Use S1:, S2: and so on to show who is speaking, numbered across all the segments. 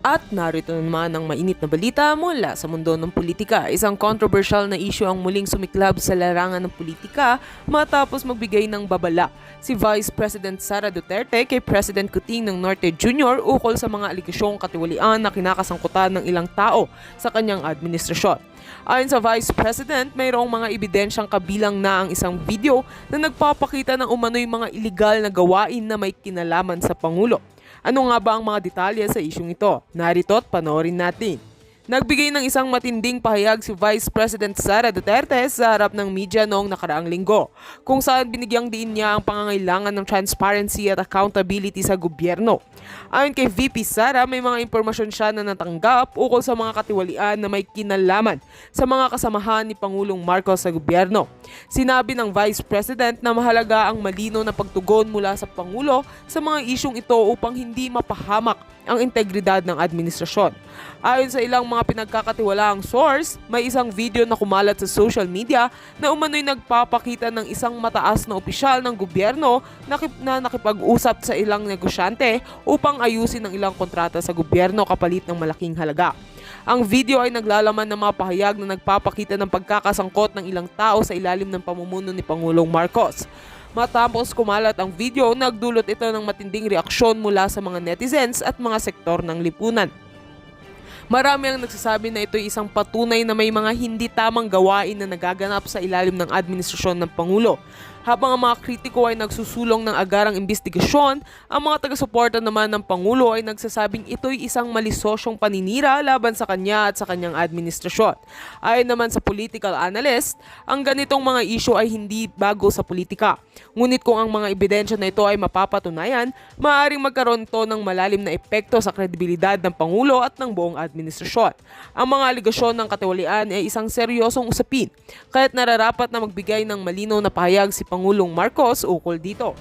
S1: At narito naman ang mainit na balita mula sa mundo ng politika. Isang controversial na issue ang muling sumiklab sa larangan ng politika matapos magbigay ng babala si Vice President Sara Duterte kay President Kuting ng Norte Jr. ukol sa mga aligasyong katiwalian na kinakasangkutan ng ilang tao sa kanyang administrasyon. Ayon sa Vice President, mayroong mga ebidensyang kabilang na ang isang video na nagpapakita ng umano'y mga iligal na gawain na may kinalaman sa Pangulo. Ano nga ba ang mga detalye sa isyung ito? Narito at panoorin natin. Nagbigay ng isang matinding pahayag si Vice President Sara Duterte sa harap ng media noong nakaraang linggo, kung saan binigyang diin niya ang pangangailangan ng transparency at accountability sa gobyerno. Ayon kay VP Sara, may mga impormasyon siya na natanggap ukol sa mga katiwalian na may kinalaman sa mga kasamahan ni Pangulong Marcos sa gobyerno. Sinabi ng Vice President na mahalaga ang malino na pagtugon mula sa Pangulo sa mga isyong ito upang hindi mapahamak ang integridad ng administrasyon. Ayon sa ilang mga pinagkakatiwalaang source, may isang video na kumalat sa social media na umano'y nagpapakita ng isang mataas na opisyal ng gobyerno na nakipag-usap sa ilang negosyante upang ayusin ang ilang kontrata sa gobyerno kapalit ng malaking halaga. Ang video ay naglalaman ng mga pahayag na nagpapakita ng pagkakasangkot ng ilang tao sa ilalim ng pamumuno ni Pangulong Marcos. Matapos kumalat ang video, nagdulot ito ng matinding reaksyon mula sa mga netizens at mga sektor ng lipunan. Marami ang nagsasabi na ito ay isang patunay na may mga hindi tamang gawain na nagaganap sa ilalim ng administrasyon ng Pangulo. Habang ang mga kritiko ay nagsusulong ng agarang investigasyon, ang mga taga-suporta naman ng Pangulo ay nagsasabing ito'y isang malisosyong paninira laban sa kanya at sa kanyang administrasyon. Ayon naman sa political analyst, ang ganitong mga isyu ay hindi bago sa politika. Ngunit kung ang mga ebidensya na ito ay mapapatunayan, maaaring magkaroon ito ng malalim na epekto sa kredibilidad ng Pangulo at ng buong administrasyon. Ang mga aligasyon ng katiwalian ay isang seryosong usapin, kaya't nararapat na magbigay ng malinaw na pahayag si Pangulong Marcos ukol dito.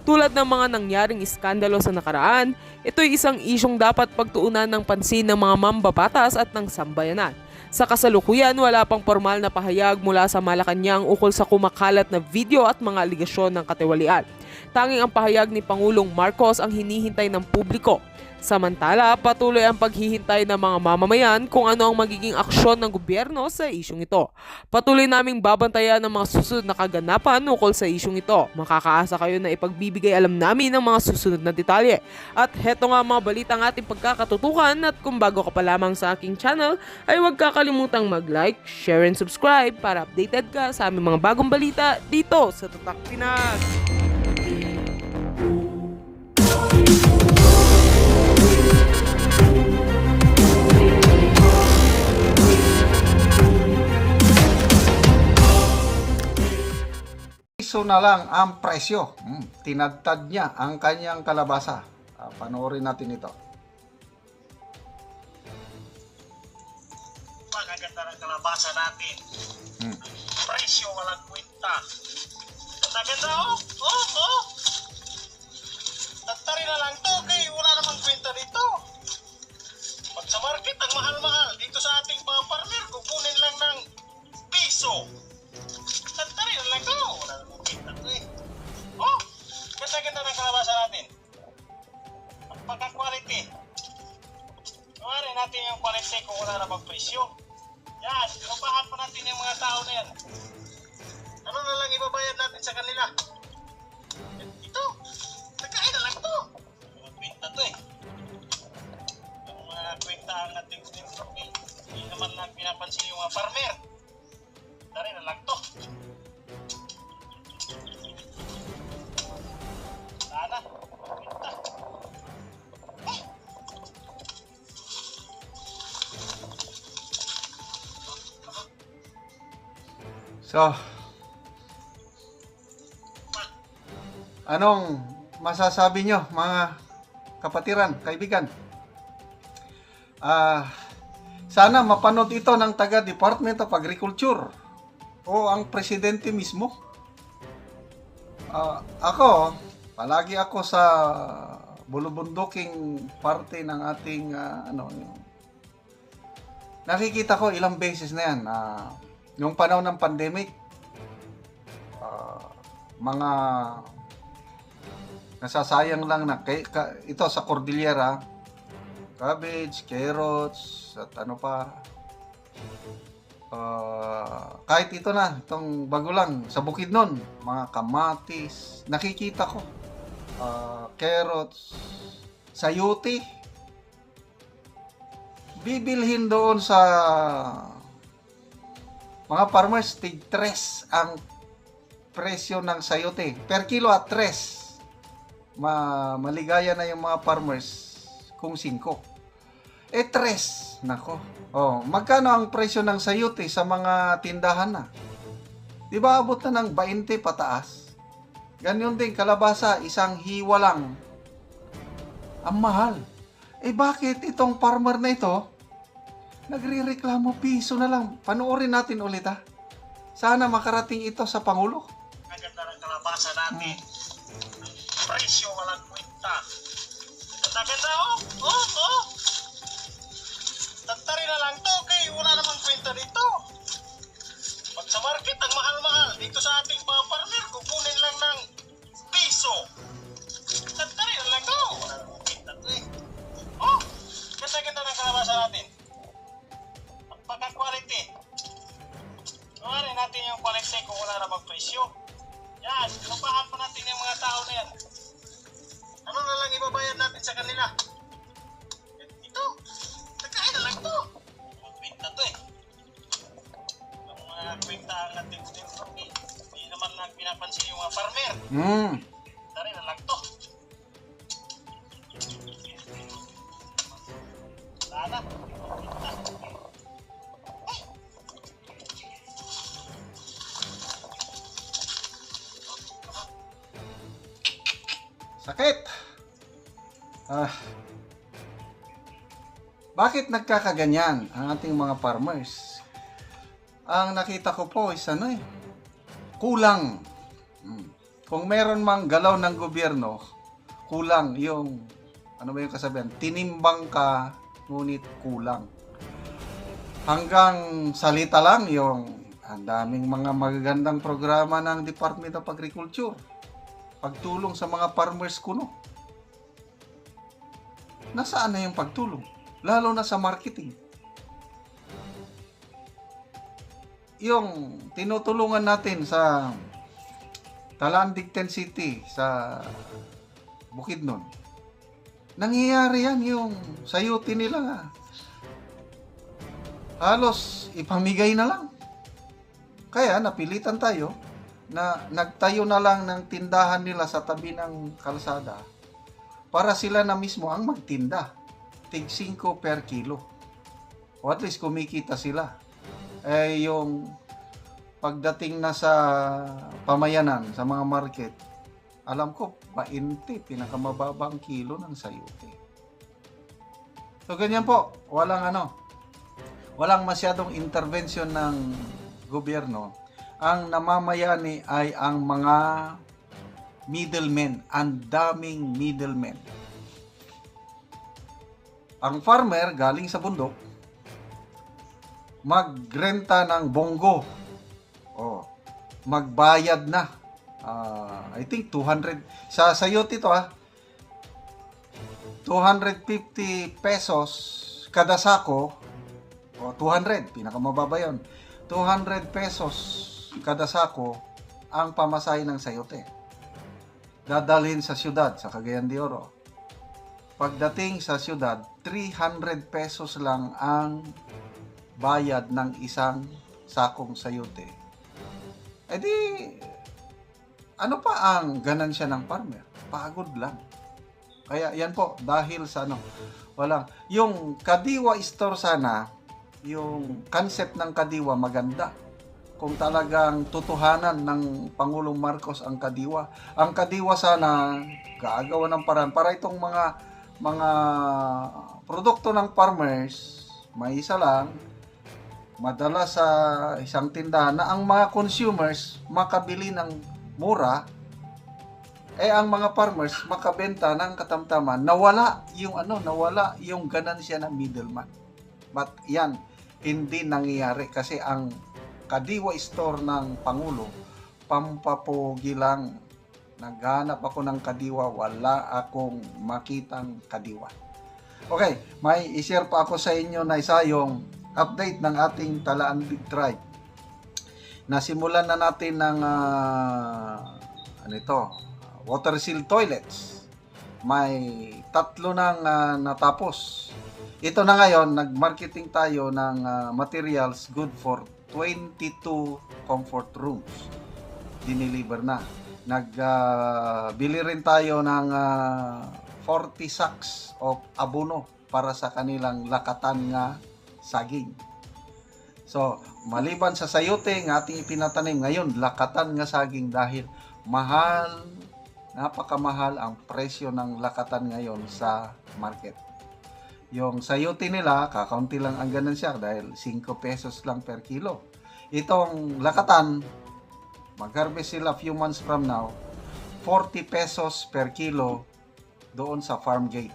S1: Tulad ng mga nangyaring iskandalo sa nakaraan, ito'y isang isyong dapat pagtuunan ng pansin ng mga mambabatas at ng sambayanan. Sa kasalukuyan, wala pang formal na pahayag mula sa Malacanang ukol sa kumakalat na video at mga aligasyon ng katiwalian. Tanging ang pahayag ni Pangulong Marcos ang hinihintay ng publiko. Samantala, patuloy ang paghihintay ng mga mamamayan kung ano ang magiging aksyon ng gobyerno sa isyong ito. Patuloy naming babantayan ang mga susunod na kaganapan ukol sa isyong ito. Makakaasa kayo na ipagbibigay alam namin ang mga susunod na detalye. At heto nga mga balitang ating pagkakatutukan, at kung bago ka pa lamang sa aking channel, ay huwag kakalimutang mag-like, share and subscribe para updated ka sa aming mga bagong balita dito sa Tatak Pinas.
S2: Piso na lang ang presyo. Tinadtad niya ang kanyang kalabasa. Panoorin natin ito.
S3: Magaganda ng kalabasa natin. Presyo walang kwenta. Ang ganda, oh. Tattari na lang to, kay wala namang kwenta dito. Pag sa market, ang mahal-mahal. Dito sa ating mga partner, kukunin lang ng piso. Tattari na lang to. Wala namang kwenta to eh. Oh, ganda-ganda ng kalabasa natin. Pagka-quality. Kumarin natin yung quality kung wala namang presyo. Yan, ibabahan pa natin yung mga tao na yan. Ano na lang ibabayad natin sa kanila? Ito, nagkain na lang ito. Mga kwenta to eh. Yung mga kwenta ang ating okay. Hindi naman lang pinapansin yung mga farmer. Dari na lang to. Sana, kwenta.
S2: So, anong masasabi nyo mga kapatiran, kaibigan? Sana mapanood ito ng taga Department of Agriculture o ang presidente mismo. Palagi ako sa bulubunduking parte ng ating nakikita ko ilang beses na yan. Yung panahon ng pandemic, mga nasasayang lang na ito sa Cordillera, cabbage, carrots, at ano pa. Kahit ito na, itong bago lang, sa Bukidnon, mga kamatis, nakikita ko. Carrots, sayote. Bibilhin doon sa mga farmers, tig 3 ang presyo ng sayote. Per kilo at 3. Maligaya na yung mga farmers kung 5. 3. Nako. Magkano ang presyo ng sayote sa mga tindahan na? Di ba abot na ng 20 pataas? Ganyan din kalabasa, isang hiwa lang. Ang mahal. Bakit itong farmer na ito nagrereklamo piso na lang? Panoorin natin ulit ha. Sana makarating ito sa Pangulo.
S3: Ang ganda ng kalabasa natin. Presyo walang kwenta. Ganda-ganda oh. Tantari na lang to, kay wala namang kwenta dito. Pag sa market, ang mahal-mahal. Dito sa ating mga partner, kukunin lang ng piso. Tantari na lang to. Wala namang kwenta to eh. Ganda-ganda ng kalabasa natin. Pagka-quality. Kumarin natin yung quality kung wala namang presyo. Yan, lupahan pa natin yung mga tao na yan. Ano na lang ibabayad natin sa kanila? Ito, nagkain na lang ito. Kwenta to eh. Ang mga kwenta natin dito, hindi naman lang pinapansin yung mga farmer. Dari na lang to. Sana.
S2: Sakit. Bakit nagkakaganyan ang ating mga farmers? Ang nakita ko po is kulang. Kung meron mang galaw ng gobyerno, kulang yung, ano ba yung kasabihan? Tinimbang ka, ngunit kulang. Hanggang salita lang yung ang daming mga magagandang programa ng Department of Agriculture. Pagtulong sa mga farmers kuno. Nasaan na yung pagtulong? Lalo na sa marketing. Yung tinutulungan natin sa Talandigten City, sa Bukidnon. Nangyayari yan yung sayote nila. Halos ipamigay na lang. Kaya napilitan tayo na nagtayo na lang ng tindahan nila sa tabi ng kalsada para sila na mismo ang magtinda. Tig 5 per kilo. O at least kumikita sila. Yung pagdating na sa pamayanan, sa mga market, alam ko, 20, pinakamababang kilo ng sayote. So, ganyan po. Walang masyadong intervention ng gobyerno. Ang namamayani ay ang mga middlemen. Ang daming middlemen. Ang farmer galing sa bundok, magrenta ng bonggo. Magbayad na. I think 200. Sa sayote ito 250 pesos kada sako. 200. Pinakamababa yun. 200 pesos kada sako ang pamasahe ng sayote. Dadalhin sa syudad, sa Cagayan de Oro. Pagdating sa syudad, 300 pesos lang ang bayad ng isang sakong sayote. Ano pa ang ganansya ng farmer? Pagod lang. Kaya yan po, dahil sa yung Kadiwa store sana, yung concept ng Kadiwa maganda. Kung talagang tutuhanan ng Pangulong Marcos ang Kadiwa. Ang Kadiwa sana gagawa ng paraan para itong mga produkto ng farmers, may isa lang, madala sa isang tindahan na ang mga consumers makabili ng mura, ang mga farmers makabenta ng katamtaman, nawala yung ganansya ng middleman. But yan, hindi nangyayari kasi ang Kadiwa store ng Pangulo, pampapogi lang. Naghanap ako ng Kadiwa, wala akong makitang Kadiwa. Okay, may i-share pa ako sa inyo na isa yung update ng ating Talaan Big Tribe. Nasimulan na natin ng water seal toilets. May 3 nang natapos. Ito na ngayon, nag-marketing tayo ng materials good for 22 comfort rooms. Dineliver na. Nagbili rin tayo ng 40 sacks of abono para sa kanilang lakatan nga saging. So, maliban sa sayote ng ating ipinatanim, ngayon lakatan nga saging dahil mahal, napakamahal ang presyo ng lakatan ngayon sa market. Yung sayote nila, kakaunti lang ang ganansya dahil 5 pesos lang per kilo. Itong lakatan, mag-harvest sila few months from now, 40 pesos per kilo doon sa farm gate.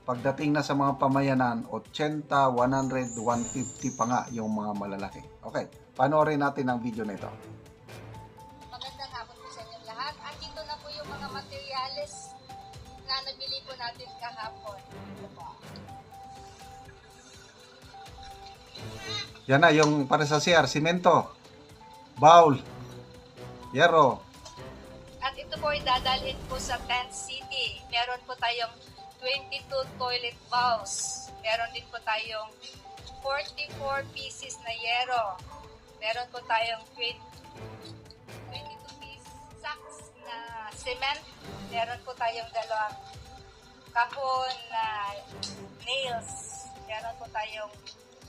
S2: Pagdating na sa mga pamayanan, 80, 100, 150 pa nga yung mga malalaki. Okay, panoorin natin ang video nito.
S4: Magandang hapon po sa inyong lahat. Andito na po yung mga materyales na nabili po natin kahapon.
S2: Yan na, yung para sa CR, simento, bowl, yero.
S4: At ito po ay dadalhin po sa Tent City. Meron po tayong 22 toilet bowls. Meron din po tayong 44 pieces na yero. Meron po tayong 22 pieces sacks na cement. Meron po tayong 2 kahon na nails. Meron po tayong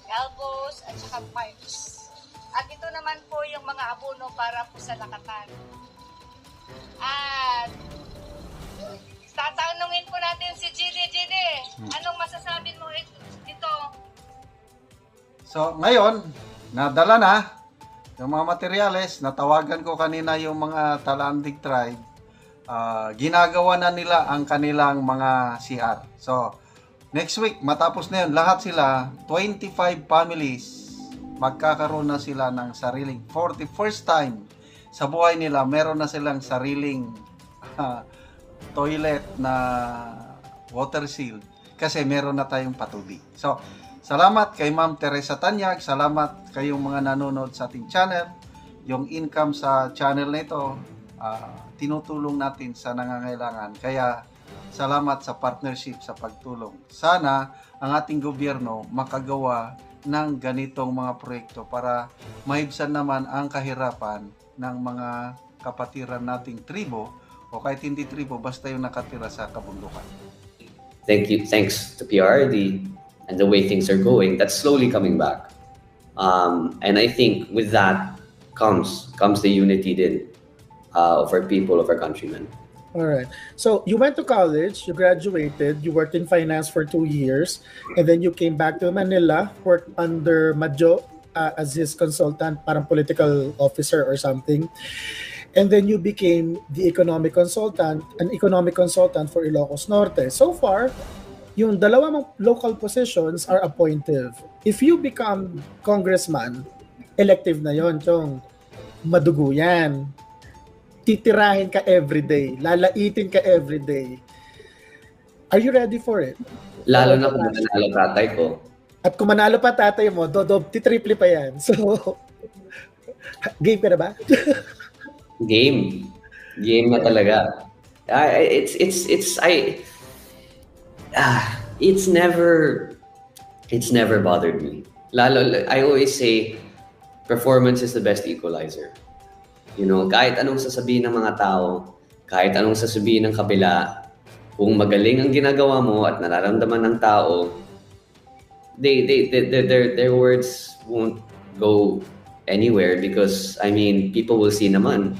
S4: elbows at saka pipes. At ito naman po yung mga abono para po sa lakatan. At tatanungin po natin si GD. Anong masasabi mo dito?
S2: So, ngayon, nadala na yung mga materyales. Natawagan ko kanina yung mga Talaan Big Tribe. Ginagawa na nila ang kanilang mga CR. So, next week, matapos na yun, lahat sila, 25 families, magkakaroon na sila ng sariling, for the first time sa buhay nila, meron na silang sariling toilet na water seal kasi meron na tayong patubig. So, salamat kay Ma'am Teresa Tanyag, salamat kayong mga nanonood sa ating channel. Yung income sa channel na ito, tinutulong natin sa nangangailangan. Kaya, salamat sa partnership sa pagtulong. Sana ang ating gobyerno makagawa ng ganitong mga proyekto para maibsan naman ang kahirapan ng mga kapatiran nating tribo o kahit hindi tribo, basta yung nakatira sa kabundukan.
S5: Thanks to PRD and the way things are going, that's slowly coming back. And I think with that comes the unity din of our people, of our countrymen.
S6: All right. So you went to college, you graduated, you worked in finance for 2 years, and then you came back to Manila, worked under Madjo as his consultant, parang political officer or something. And then you became an economic consultant for Ilocos Norte. So far, yung dalawang local positions are appointive. If you become congressman, elective na yon, Chong. Madugo yan. Titirahin ka everyday. Lalaitin ka everyday. Are you ready for it?
S5: Lalo na kung manalo tatay ko.
S6: At kung manalo pa tatay mo, titriple pa yan. So, game ka na ba?
S5: Game na talaga. It's never bothered me. I always say performance is the best equalizer. You know, kahit anong sasabihin ng mga tao, kahit anong sasabihin ng kabila, kung magaling ang ginagawa mo at nararamdaman ng tao, their words won't go anywhere because, I mean, people will see naman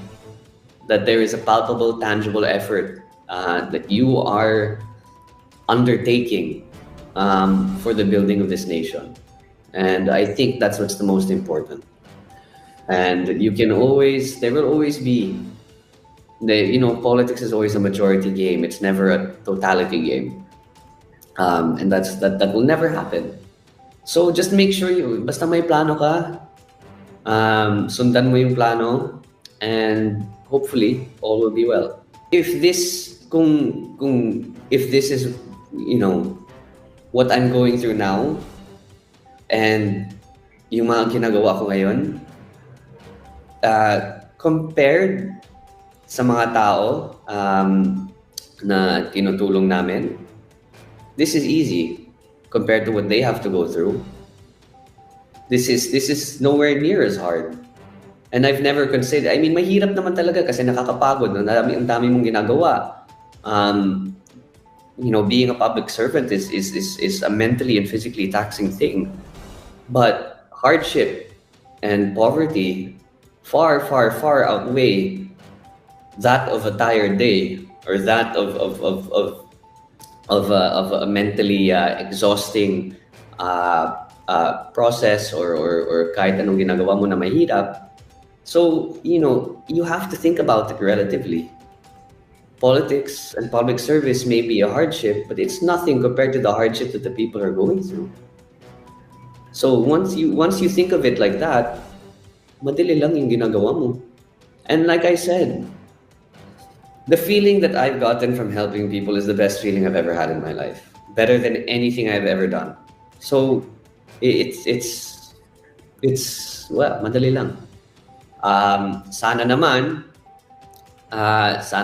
S5: that there is a palpable, tangible effort that you are undertaking for the building of this nation. And I think that's what's the most important. And there will always be, politics is always a majority game. It's never a totality game. And that will never happen. So just make sure basta may plano ka, sundan mo yung plano, and hopefully all will be well. If this is, what I'm going through now and yung mga ginagawa ko ngayon, compared sa mga tao na tinutulong namin, this is easy compared to what they have to go through. This is nowhere near as hard. And I've never considered, I mean, mahirap naman talaga kasi nakakapagod. Ang dami mong ginagawa. Being a public servant is a mentally and physically taxing thing. But hardship and poverty far, far, far outweigh that of a tired day or that of a mentally exhausting process or kahit anong ginagawa mo na mahirap. So, you have to think about it relatively. Politics and public service may be a hardship, but it's nothing compared to the hardship that the people are going through. So once you think of it like that, madali lang yung ginagawa mo. And like I said, the feeling that I've gotten from helping people is the best feeling I've ever had in my life. Better than anything I've ever done. So it's madali lang. Sana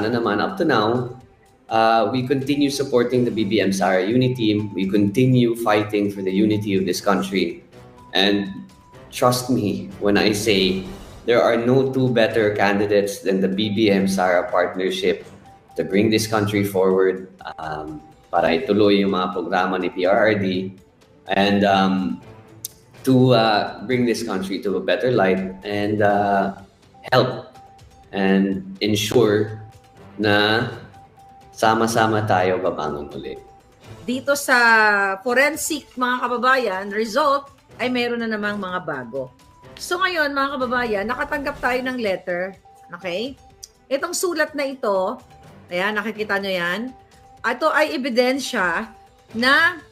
S5: naman up to now, we continue supporting the BBM Sara Unity team. We continue fighting for the unity of this country. And trust me when I say there are no two better candidates than the BBM Sara partnership to bring this country forward, para ituloy yung mga programa ni PRRD, and to bring this country to a better light and help and ensure na sama-sama tayo babangon ulit.
S7: Dito sa forensic, mga kababayan, result ay meron na namang mga bago. So ngayon, mga kababayan, nakatanggap tayo ng letter. Okay? Itong sulat na ito, ayan, nakikita nyo yan. Ito ay ebidensya na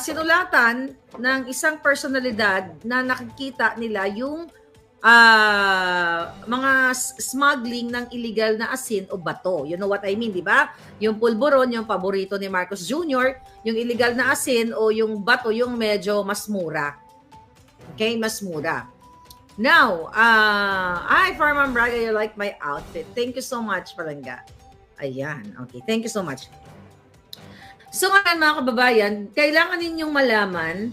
S7: sinulatan ng isang personalidad na nakikita nila yung mga smuggling ng illegal na asin o bato. You know what I mean, di ba? Yung pulburon, yung paborito ni Marcos Jr., yung illegal na asin o yung bato, yung medyo mas mura. Okay, mas mura. Now, hi, Farman Braga, you like my outfit. Thank you so much, Palangga. Ayan, okay. Thank you so much. So ngayon, mga kababayan, kailangan ninyong malaman,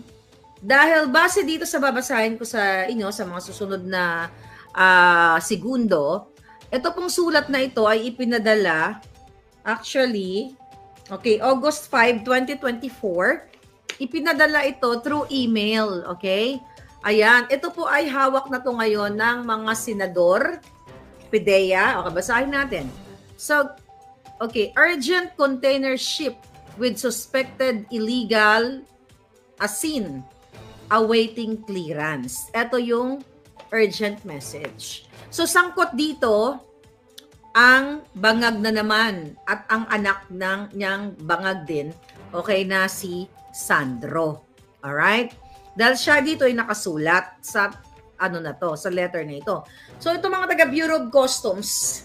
S7: dahil base dito sa babasahin ko sa inyo sa mga susunod na segundo, ito pong sulat na ito ay ipinadala actually, okay, August 5, 2024. Ipinadala ito through email, okay? Ayan, ito po ay hawak na to ngayon ng mga senador, PIDEA. Okay, basahin natin. So, okay, urgent container ship with suspected illegal asin awaiting clearance. Ito yung urgent message. So, sangkot dito ang bangag na naman at ang anak ng niyang bangag din, okay, na si Sandro. Alright? Dahil siya dito ay nakasulat sa sa letter na ito. So, ito mga taga Bureau of Customs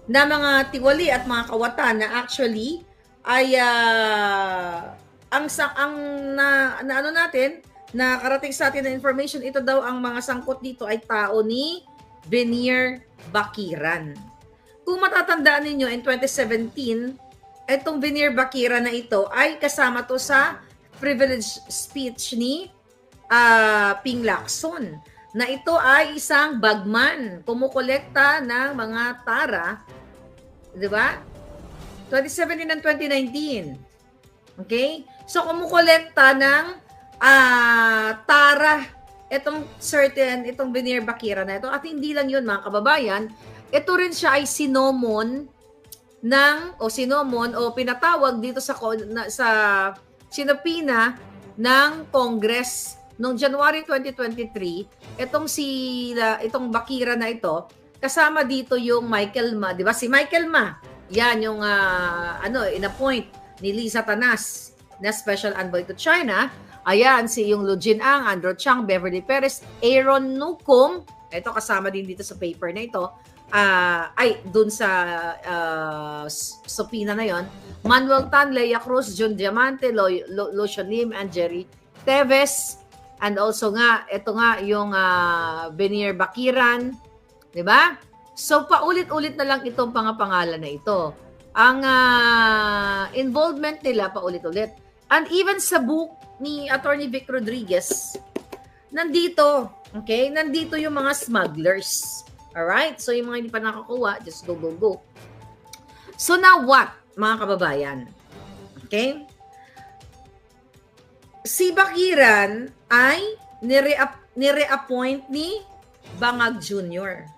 S7: na mga tiwali at mga kawatan na actually ay nakarating sa atin na information, ito daw ang mga sangkot dito ay tao ni Venier Bakiran. Kung matatandaan ninyo, in 2017, itong Venier Bakiran na ito ay kasama to sa privilege speech ni Ping Lacson, na ito ay isang bagman, kumukolekta ng mga tara, di ba? 2017 and 2019. Okay? So, kumukolekta ng tara, itong Venier Bakiran na ito. At hindi lang yun, mga kababayan, ito rin siya ay sinomon o pinatawag dito sa sinopina ng Congress noong January 2023. Itong Bakiran na ito, kasama dito yung Michael Ma, di ba? Si Michael Ma, yan yung in-appoint ni Lisa Tanas na Special Envoy to China. Ayan, yung Lu Jin-ang, Andrew Chang, Beverly Perez, Aaron Nucom, ito kasama din dito sa paper na ito, dun sa Sopina na yon, Manuel Tan, Lea Cruz, Jun Diamante, Lucian Lim, and Jerry Teves, and also nga, ito nga yung Benier Bakiran, di ba? So, paulit-ulit na lang itong pangalan na ito. Ang involvement nila, paulit-ulit. And even sa book ni Attorney Vic Rodriguez, nandito, okay? Nandito yung mga smugglers. Alright? So, yung mga hindi pa nakakuha, just go, go, go. So, now what, mga kababayan? Okay? Si Bakiran ay nire-appoint ni Bangag Jr.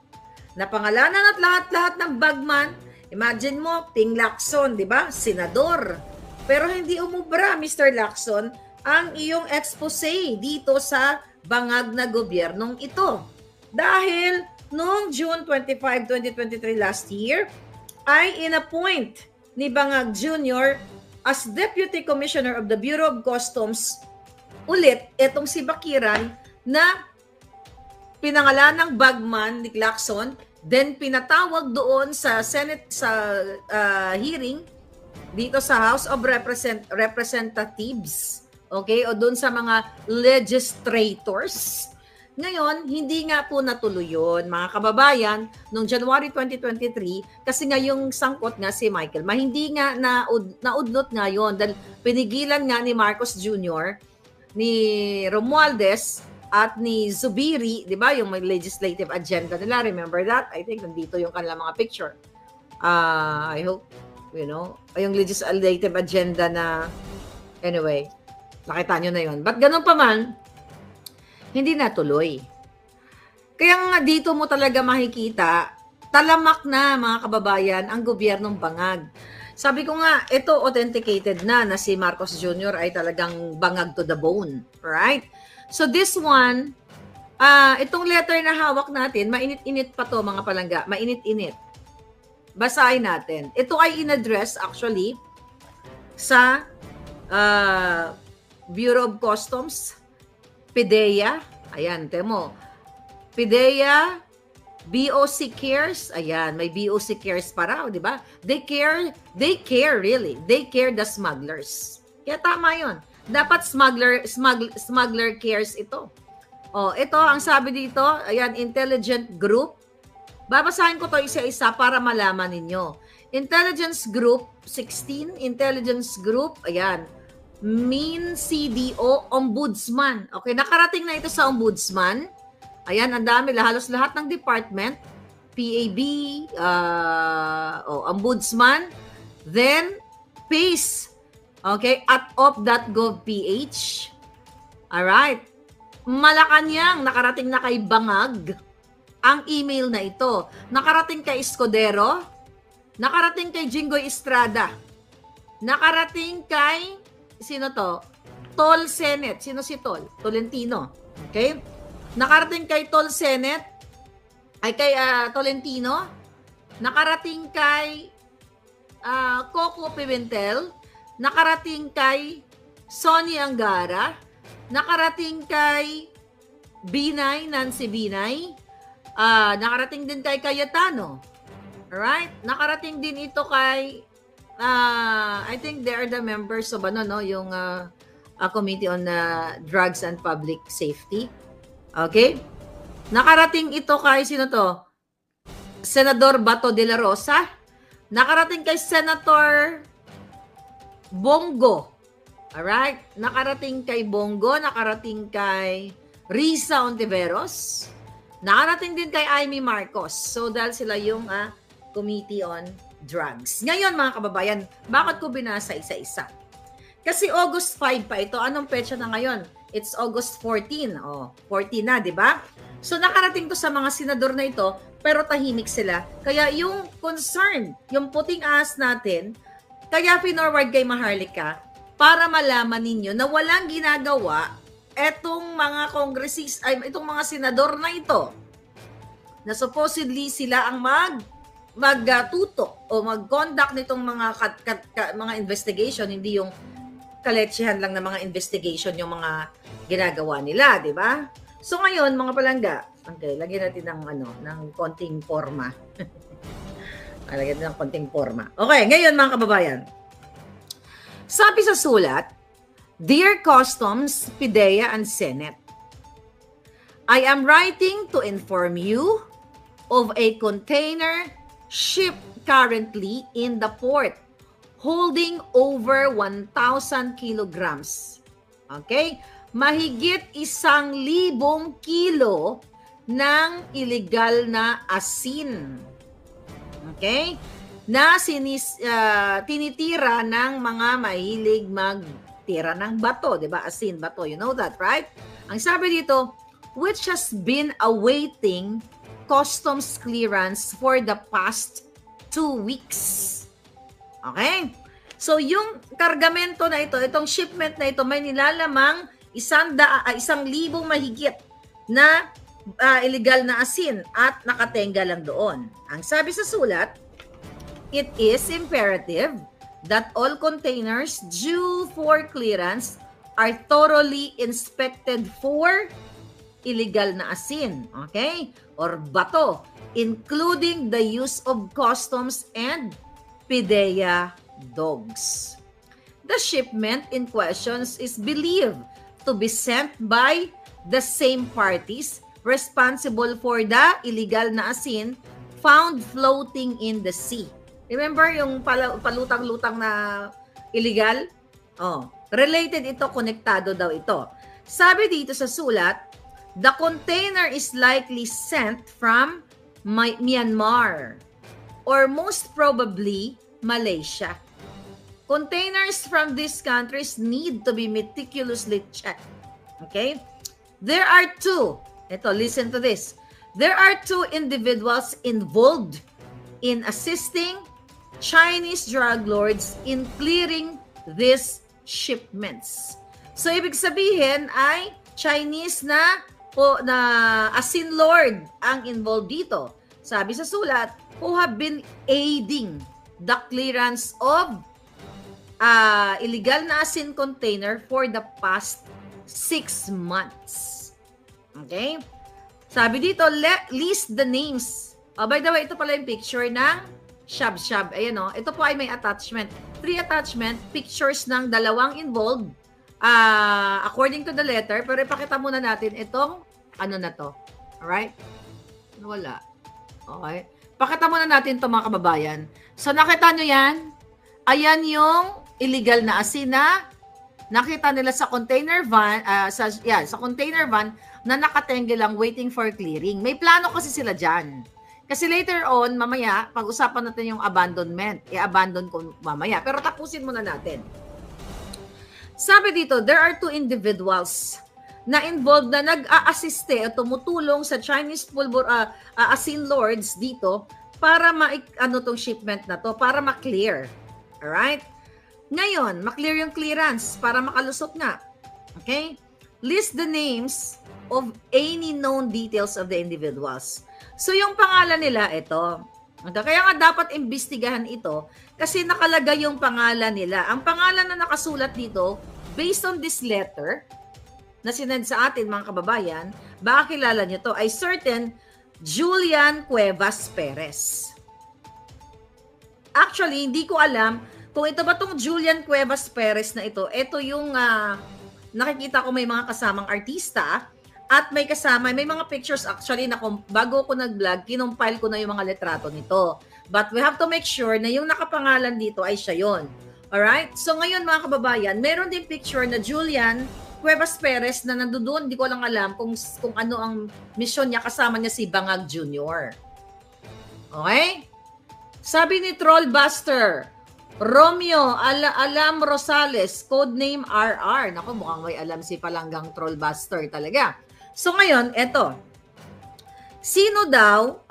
S7: Napangalanan at lahat-lahat ng bagman. Imagine mo, Ping Lacson, di ba? Senador. Pero hindi umubra, Mr. Lacson, ang iyong expose dito sa bangag na gobyernong ito. Dahil noong June 25, 2023 last year, ay inappoint ni Bangag Jr. as Deputy Commissioner of the Bureau of Customs ulit itong si Bakiran na pinangalan ng bagman ni Lacson, then pinatawag doon sa Senate sa hearing dito sa House of Representatives, okay, o doon sa mga legislators. Ngayon, hindi nga po natuloy yun, mga kababayan, noong January 2023, kasi nga yung sangkot nga si Michael, hindi nga naudlot nga yun, dahil pinigilan nga ni Marcos Jr., ni Romualdez, at ni Zubiri, di ba, yung may legislative agenda nila, remember that? I think nandito yung kanilang mga picture. I hope, yung legislative agenda na, anyway, nakita nyo na yun. But ganun pa man, hindi natuloy. Kaya nga dito mo talaga makikita, talamak na mga kababayan ang gobyernong bangag. Sabi ko nga, ito authenticated na si Marcos Jr. ay talagang bangag to the bone. Right? So this one, itong letter na hawak natin, mainit-init pa to mga palangga, mainit-init. Basahin natin. Ito ay in-address actually sa Bureau of Customs, PIDEA, ayan, temo. PIDEA, BOC Cares, ayan, may BOC Cares pa raw, di ba? They care really. They care the smugglers. Kaya tama yun. Dapat smuggler cares ito. Ito ang sabi dito, ayan, intelligent group. Babasahin ko to isa-isa para malaman ninyo. Intelligence Group 16, Intelligence Group, ayan, MinCDO, Ombudsman. Okay, nakarating na ito sa Ombudsman. Ayan, ang dami, halos lahat ng department, PAB, Ombudsman, then PACE, okay, at op.gov.ph. Alright. Malacanang, nakarating na kay Bangag ang email na ito. Nakarating kay Escudero, nakarating kay Jinggoy Estrada, nakarating kay, sino to? Tol Senate. Sino si Tol? Tolentino. Okay? Nakarating kay Tol Senate, ay kay Tolentino, nakarating kay Coco Pimentel, nakarating kay Sonny Angara, nakarating kay Binay, Nancy Binay, nakarating din kay Cayetano. Alright? Nakarating din ito kay, I think they are the members of yung Committee on Drugs and Public Safety. Okay? Nakarating ito kay, sino to? Senador Bato de la Rosa. Nakarating kay Senator Bongo. Alright? Nakarating kay Bongo, nakarating kay Risa Ontiveros, nakarating din kay Amy Marcos. So, dahil sila yung Committee on Drugs. Ngayon, mga kababayan, bakit ko binasa isa-isa? Kasi August 5 pa ito. Anong petsa na ngayon? It's August 14. 14 na, di ba? So, nakarating to sa mga senador na ito, pero tahimik sila. Kaya yung concern, yung puting ahas natin, kaya pinorward kay Maharlika para malaman ninyo na walang ginagawa etong mga itong mga senador na ito na supposedly sila ang magtutok o mag-conduct nitong mga investigation, hindi yung kaletsehan lang ng mga investigation yung mga ginagawa nila, di ba? So ngayon, mga palangga, okay, lagyan natin ng konting forma. Lagyan natin ng konting forma. Okay, ngayon mga kababayan. Sabi sa sulat, Dear Customs, PIDEA, and Senate, I am writing to inform you of a container ship currently in the port holding over 1,000 kilograms. Okay? Mahigit 1,000 kilo ng illegal na asin. Okay? Na tinitira ng mga mahilig magtira ng bato, 'di ba? Asin, bato, you know that, right? Ang sabi dito, which has been awaiting customs clearance for the past 2 weeks. Okay? So, yung kargamento na ito, itong shipment na ito, may nilalamang 1,000 mahigit na illegal na asin at nakatenga lang doon. Ang sabi sa sulat, it is imperative that all containers due for clearance are thoroughly inspected for illegal na asin, okay? Or bato, including the use of customs and PIDEA dogs. The shipment in question is believed to be sent by the same parties responsible for the illegal na asin found floating in the sea. Remember yung palutang-lutang na illegal? Oh, related ito, konektado daw ito. Sabi dito sa sulat, the container is likely sent from Myanmar or most probably Malaysia. Containers from these countries need to be meticulously checked. Okay? There are two. Ito, listen to this. There are 2 individuals involved in assisting Chinese drug lords in clearing these shipments. So, ibig sabihin ay Chinese na asin lord ang involved dito. Sabi sa sulat, who have been aiding the clearance of illegal na asin container for the past 6 months. Okay? Sabi dito, list the names. By the way, ito pala yung picture ng shab-shab. Ayan o. Ito po ay may attachment. 3 attachment, pictures ng dalawang involved according to the letter. Pero ipakita muna natin itong ano na to. Alright? Wala. Okay. Pakita muna natin ito mga kababayan. So nakita nyo yan? Ayan yung illegal na asin na nakita nila sa container van, sa container van na nakatengge lang waiting for clearing. May plano kasi sila dyan. Kasi later on, mamaya, pag-usapan natin yung abandonment. I-abandon ko mamaya. Pero tapusin muna natin. Sabi dito, there are 2 individuals na involved na nag-a-assiste at tumutulong sa Chinese asin lords dito para tong shipment na to, para ma-clear. Alright? Ngayon, ma-clear yung clearance para makalusot nga. Okay? List the names of any known details of the individuals. So, yung pangalan nila, ito. Kaya nga dapat imbestigahan ito kasi nakalagay yung pangalan nila. Ang pangalan na nakasulat dito, based on this letter, na sinend sa atin mga kababayan, baka kilala nyo to, ay certain Julian Cuevas Perez. Actually, hindi ko alam kung ito ba tong Julian Cuevas Perez na ito yung nakikita ko may mga kasamang artista at may mga pictures actually na bago ko nag-vlog, kinumpile ko na yung mga litrato nito. But we have to make sure na yung nakapangalan dito ay siya yon. Alright? So ngayon mga kababayan, meron din picture na Julian Cuevas Perez na nandoon, hindi ko lang alam kung ano ang mission niya, kasama niya si Bangag Jr. Okay? Sabi ni Trollbuster, Romeo Alam Rosales, codename RR. Naku, mukhang may alam si Palanggang Trollbuster talaga. So ngayon, eto. Sino daw,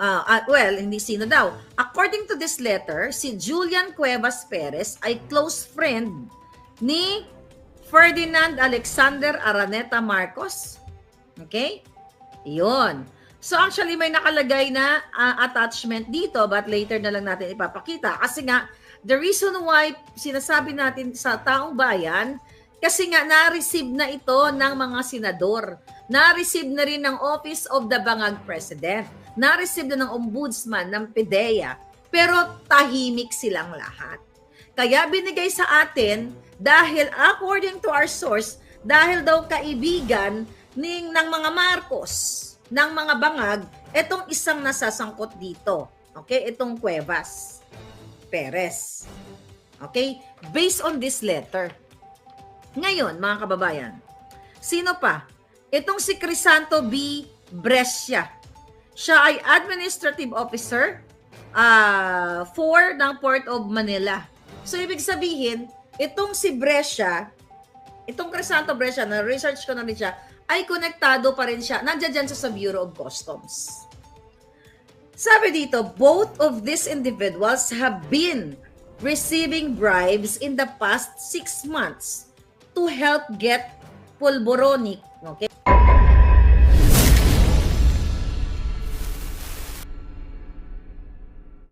S7: hindi sino daw. According to this letter, si Julian Cuevas Perez ay close friend ni Ferdinand Alexander Araneta Marcos. Okay? Iyon. So actually may nakalagay na attachment dito but later na lang natin ipapakita. Kasi nga, the reason why sinasabi natin sa taong bayan, Kasi nga, na-receive na ito ng mga senador. Na-receive na rin ng Office of the Bangag President. Na-receive na ng Ombudsman, ng PDEA. Pero tahimik silang lahat. Kaya binigay sa atin, dahil according to our source, dahil daw kaibigan ng mga Marcos, ng mga Bangag, itong isang nasasangkot dito. Okay? Itong Cuevas Perez. Okay? Based on this letter. Ngayon, mga kababayan, sino pa? Itong si Crisanto B. Brescia. Siya ay Administrative Officer ng Port of Manila. So, ibig sabihin, itong si Brescia, itong Crisanto Brescia, na-research ko na rin siya, ay konektado pa rin siya. Nandiyan dyan sa Bureau of Customs. Sabi dito, both of these individuals have been receiving bribes in the past 6 months to help get Polboronic, okay?